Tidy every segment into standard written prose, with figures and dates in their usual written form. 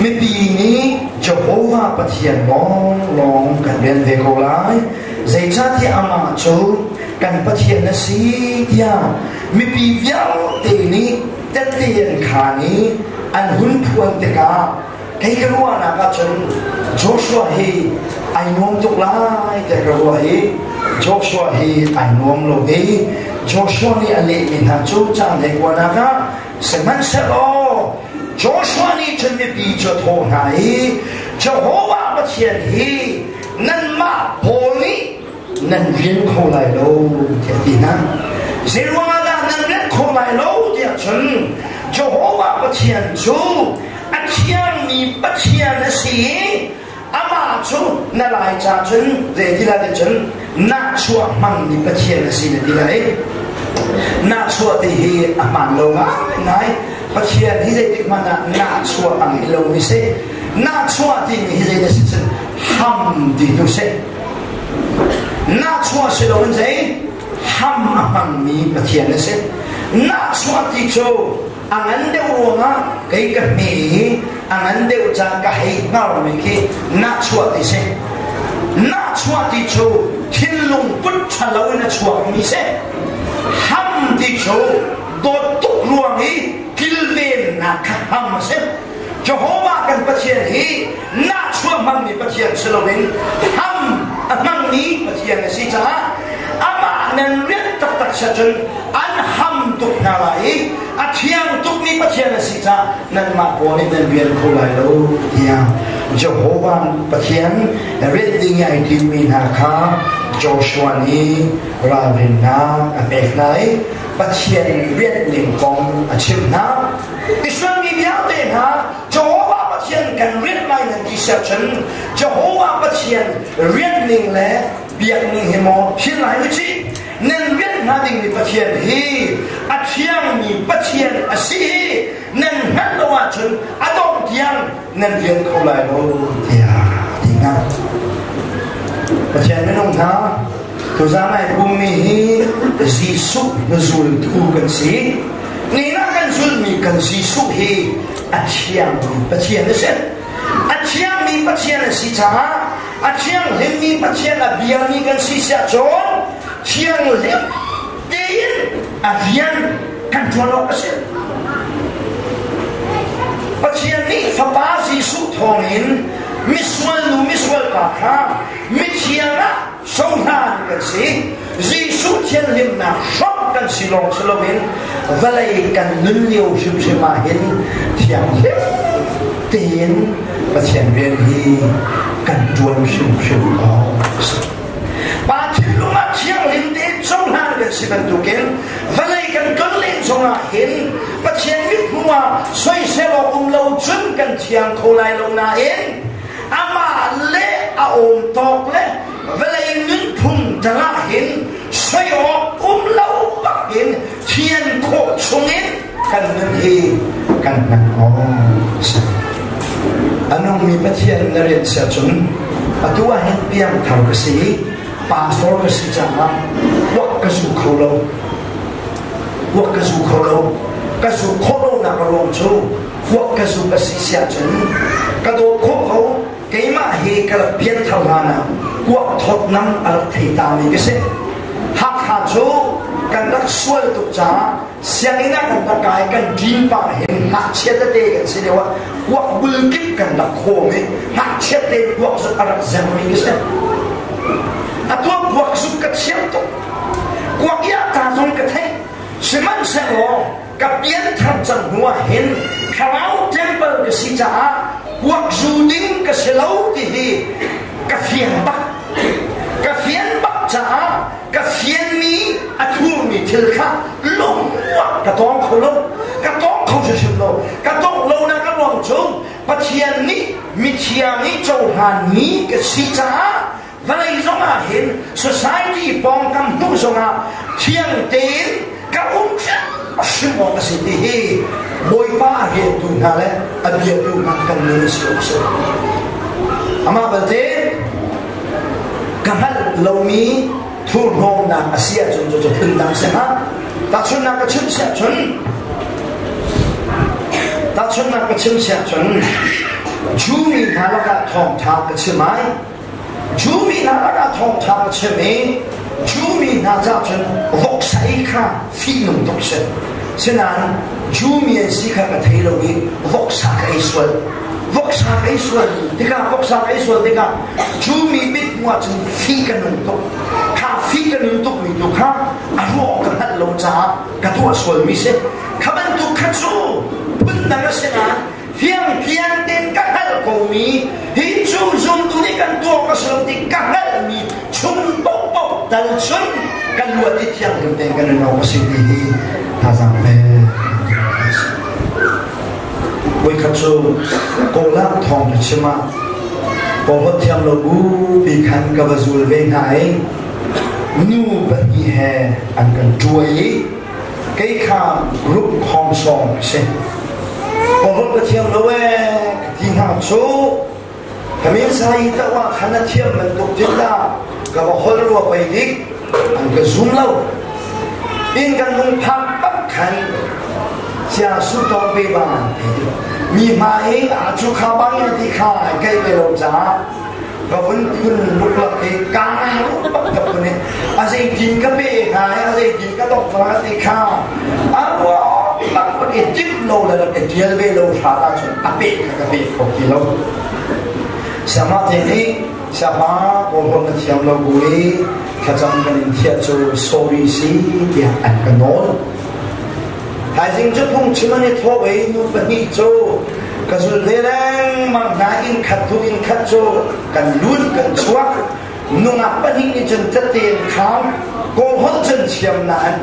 ไม่ปีนี้จะโหว่าปะเทียนลองกันเรียนเวกลายใจชาที่อามาจูกันปะเทียนนะสีเดียวไม่ปีเดียวตีนี้จะเตียนขานี้อันหุ่นพวงเตกาใครก็รู้นะก็จนโจชัวฮีไอ้นวมตุกลายแต่ก็รู้ฮีโจชัวฮีไอ้นวมโลฮีโจชัวนี่อันนี้มีทางจูจ้างในกว่านะคะสมันเสโลโจชัวนี่ฉันไม่ปีจะโทรหาฮีจะโหว่าปะเทียนฮีนั่นมาโพลีนั่นเรียนเขาไหลโลเทียดีนะเสียว่านั่นเรียนเขาไหลโลเทียฉันจะโหว่าปะเทียนจูอาเทียนมีปะเทียนนะสิอามาจูนั่นหลายจ่าฉันเรื่องที่ละเดฉันน่าชัวมั่งมีปะเทียนนะสิเนี่ยที่ละน่าชัวที่ฮีอามันโลงะไงปะเทียนที่จะติดมันน่าชัวอังโลมิเซน่าชัวที่มีที่จะสิฮัมดีดูเซน่าชัวสิโลมันเซฮัมอังมีปะเทียนนะเซน่าชัวที่โจอันนั้นเดียวนะใครก็มีอันนั้นเดียวจะก็ให้เราไม่คิดน่าชัวที่เซน่าชัวที่โจทิ้งลงปุ๊บฉันเราเนี่ยชัวมีเซฮัมที่โจโดดตุกลวงนี้กิลเวนนักฮัมเซจะหัวกันประเทศนี้น่าชัวมันมีประเทศสโลเวนฮัมมันมีประเทศในสิจ้าอามานั่นเรียกตักชันอันฮัมตุกนาไลอาเทียงตุกมีประเทศในสิจ้านั่นมาโกนี่นั่นเรียนคุไลโลเทียงจะหัวประเทศเรียกดิ้งไอทีมีนาคาโจชัวนีราวินนาเบกไนประเทศเรียกลิงกองอาชิมนาอิสราเอลมีอะไรนะจะหัวประเทศกันเรียกไม่นั่นที่เสียฉันจะหัวประเทศเรียกลิงและเบียงลิงเฮโมที่ไหนวิจินั่นเรียกนาดิ่งมีประเทศฮีอาเทียงมีประเทศอาศีนั่นฮันโลวาฉันอาดงเทียงนั่นเรียนเขาไล่โลเทียดีงามประเทศไม่ต้องท้าตัวสามัยภูมิฮีซีสุนซูลทูกันสีนี่นักกันซูลมีกันซีสุฮีอาเทียงมีประเทศนั่นเองอาเทียงมีประเทศนั่นสิจ้าอาเทียงเห็นมีประเทศอาเบียมีกันสิเสียจนเทียงเล็บเดียนอาเบียนกันจวนโลกเสียประเทศนี้ฟ้าบาซีสุทองหินมิสวลลูมิสวลปากามิเทียนะสงหานกันสิซีสุเทียนลิมนาชอบกันสิลงสโลเวนเวลากันนุ่นเลี้ยวชิมชิมาเห็นเทียงเล็บเตียนประเทศเรียนฮีกันจวนชิมเอาปาทิลุมาเทียงลิมเตียนสงหานกันสิกันตุกินเวลากันกันเล่นสงหานเห็นประเทศมิตรมัวสวยเสลอเราจุนกันเทียงโคไลลงนาเองอามาเละอาอมตอกเละเวลาเงินพุ่งจะละเห็นสวยออกเราปักเห็นเทียนโคชงเองกันเงินฮีกันนักอ๋ออันนั้นมีประเทศนเรศเจุนตัวเห็นเปียงเท่ากษีป่าโซกษีจังวักกษุโคโลวักกษุโคโลกษุโคโลนักลงชูวักกษุกษีเสียจุนกระโดดโคเขาเกี่ยมาเฮกระเพียนเท่านั้นวักทดน้ำอะไรที่ตามีกษีหักหาชูกันรักสวยตุกจ้าเสียงนี้นะกันตะกายกันดินป่าเห็นหักเช็ดเตะกันเสียเดียววักบุลกิบกันดักโคมหักเช็ดเตะวักสุดอะไรเซมมีกษีอะตัววักสุดกัดเชียมตุวักยาตาส่งกัดให้สมันเสลอกับเย็นทำจังหัวเห็นขาวเทมเปิลกษีจ้าวักจูดิ้งกษีเหลาที่ฮีกเฟียนบักจ้ากเฟียนมีอัตวมีทิลข้าลงวักกระต้องเขาลงกระต้องเขาจะชิมโลกระต้องโลนะกระลองจงปะเทียนนี้มีเทียนนี้เจ้าหานี้กษีจ้าเวลาส่งมาเห็น society ปองกำนุ่งส่งมาเทียนเตียนกับจังชิมองกษีที่ฮีบอยป้าเห็นดูนั่นแหละอเบียดูนั่นกันเลยสิโอเคอามาเบลเต้กันฮัลเรามีทุนโฮมนักอาเซียจนขึ้นดังเสียฮะตัดชนนักกระชิมเสียชนตัดชนนักกระชิมเสียชน chú mi nà là cả thong thang cái chữ mai chú mi nà là cả thong thang cái chữ mi chú mi nà ra chân vok sai khá phi nung độc sen cho nên chú mi sĩ khá cái thấy đâu đi vok sa cái xuân vok sa cái xuân thì cả vok sa cái xuân thì cả chú mi biết mua chân phi cái nung độc khá phi cái nung độc mình độc khá à ruộng cái hạt lâu cha cái thua xuân mi se khá bên độc khá chú bún đằng cái sen à phiang phiang đến các hạt cầu mi hi chú dùng tu đi căn tua cái xuân thì các hạt mi chung bốc bốc tận xuân căn luật đi thiang được đến cái nào có sự gì thà rằng về với các chú cô làm thòng được chứ mà cô hốt thiang lô bu bị khăn cả vào dù về ngài nu bận gì hè anh cần chuối cái khám lúc không xong xem cô hốt cái thiang lô về thì hàng số cái miếng sai ta qua khăn là thiang mình tục chết ta cái vào hốt lúa bay đi anh cái zoom lâu in căn hung phăng bắt khăn cha su tông bê bàn mi mai à chú khá băng thì khá cây bê lâu giá và vẫn khuyên lúc là cái cá lúc bắt gặp này à dây tin cái bê này à dây tin cái độc phá thì khá à wow bắt có cái chip lâu là cái tiền bê lâu khá là chuyện à bê cái bê có kỳ lâu sao mà thế này sao mà cô không có thiam lâu bùi khá trong cái này thiệt cho sorry xí thì anh cái nón hai sinh chất không chỉ mà này thua với nụ bật đi cho cái sự thế đang mang na in khát cho cần luôn cần xóa nụ ngáp bật đi chân chất tiền khám cô hốt chân chiêm nạn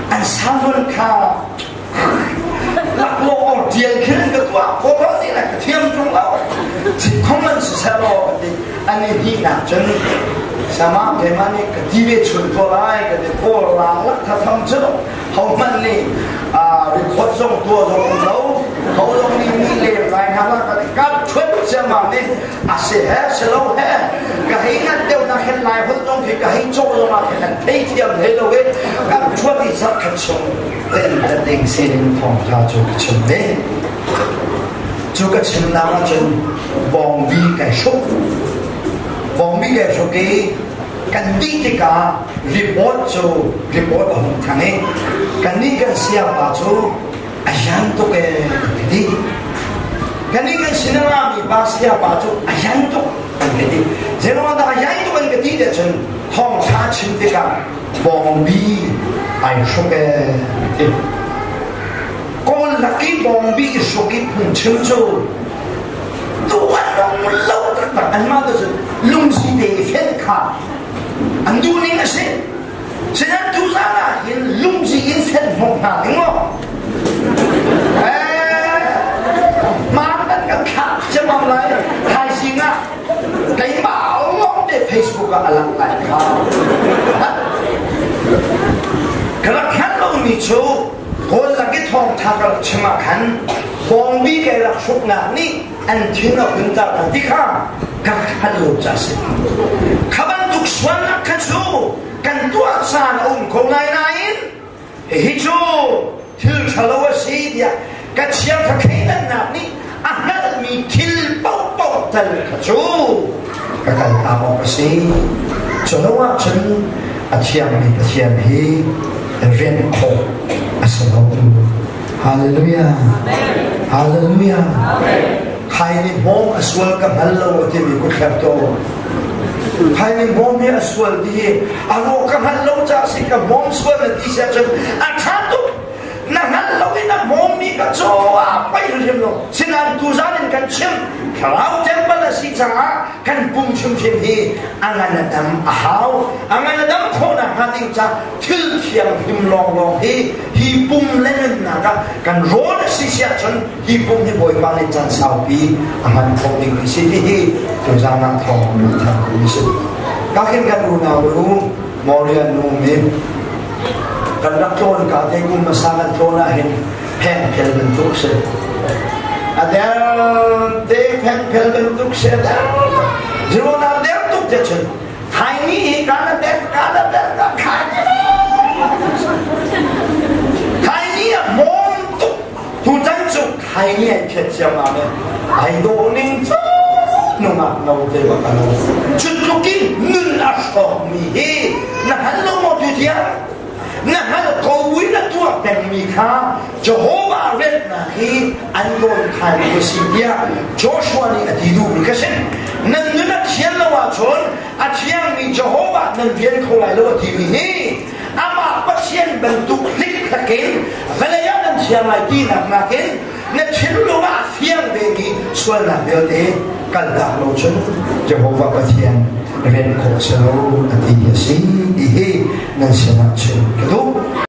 anh sao vẫn khá lạc lộ tiền khiến cái quả cô có gì là cái thiêm trong lâu chỉ không nên sự xe lo thì anh ấy đi nạp chân sao mà cái mà này cái đi về chuẩn của lại cái để cô là lắc thật thầm chứ hậu mình này để khuất trong tua trong lâu hậu trong đi liền lại hàng là cái cắt chuột xem mà này sẽ lâu hết cái hình ảnh đều là hiện lại hơn trong thì cái hình chỗ rồi mà cái thấy thiêm thấy đâu ấy cắt chuột thì rất khẩn trương tên là định xe đến phòng ra cho cái chân đấy cho cái chân nào là chân vòng vi cái số vòng vi cái số cái đi thì cả report ở thằng ấy cái này cái xe bảo cho anh to cái đi cái này cái cinema bị ba xe bảo cho anh to cái đi giờ nó đã anh to cái đi để chân thong cha chín thì cả vòng bi anh số cái con là cái vòng bi số cái phun chân cho tôi ăn lâu rồi anh mà tôi lung gì để phết cả anh du ninh là gì? Sẽ nói tu ra là hiện lung gì yên phết một nào đúng không? Mà tất cả khác chứ mà lại thay gì ngạ cái bảo ngóng để Facebook là lặng lại khá cái là khăn lông mì chú còn là cái thong thác là chứ mà khăn bóng bí cái là xúc ngạ ní anh thiên là hứng tạo là tí khá các khăn lông trả xin kaban tuk swan kachu kan tua san ông ko ngai nai hi chu thil thalawa si dia ka chiam ka kainan na ni ahal mi thil pau pau tal kachu ka kan ta mo si cholawa chen a chiam hi ren ko asalo hallelujah hallelujah khai ni mong aswal ka hallo ti mi ko khapto hai mình mong như aswal đi alo kam han lâu cha si ka mong swal là đi xem à thà tu na han lâu na mong mi ka cho à phải rồi xem lo xin anh tu ra nên kan xem kalau temple là si cha kan bung xem hi angan adam ahau angan adam ko na hating cha thil thiam him long hi bung lên na ka kan ro na si sia chon hi bung hi boy ba lên chan sau pi angan ko ding si hi tu ra na thong na thang si các hiện các lu nào lu morian nu mi kan dak ton ka te kum masangan ton na hin pen pel ben tuk se adel te pen pel ben tuk se da jero na der tuk te chen hai ni ka na der ka khai ni mom tuk tu tan chu hai nghe chết xem mà này ai đồ ninh cho nó ngạc nâu thế mà cả nâu chút lúc kinh ngưng ác sọ mì hê nà hắn lâu một chút thiệt nà hắn là cầu quý là tua bèn mì khá Jehovah red nà khi anh gọi khai của xin bia Joshua này đi đủ cái gì nên người ta thiên là hòa chốn thiên mình Jehovah nên viên không lại lâu thì mì hê ama bắt thiên bằng tục lịch là kiến vậy là nên thiên lại đi nạp kiến nên thiên lâu mà thiên về đi xuân là biểu thế cần đạt lâu chân Jehovah bắt thiên red khổ sâu thì gì nên sẽ làm chuyện cái đó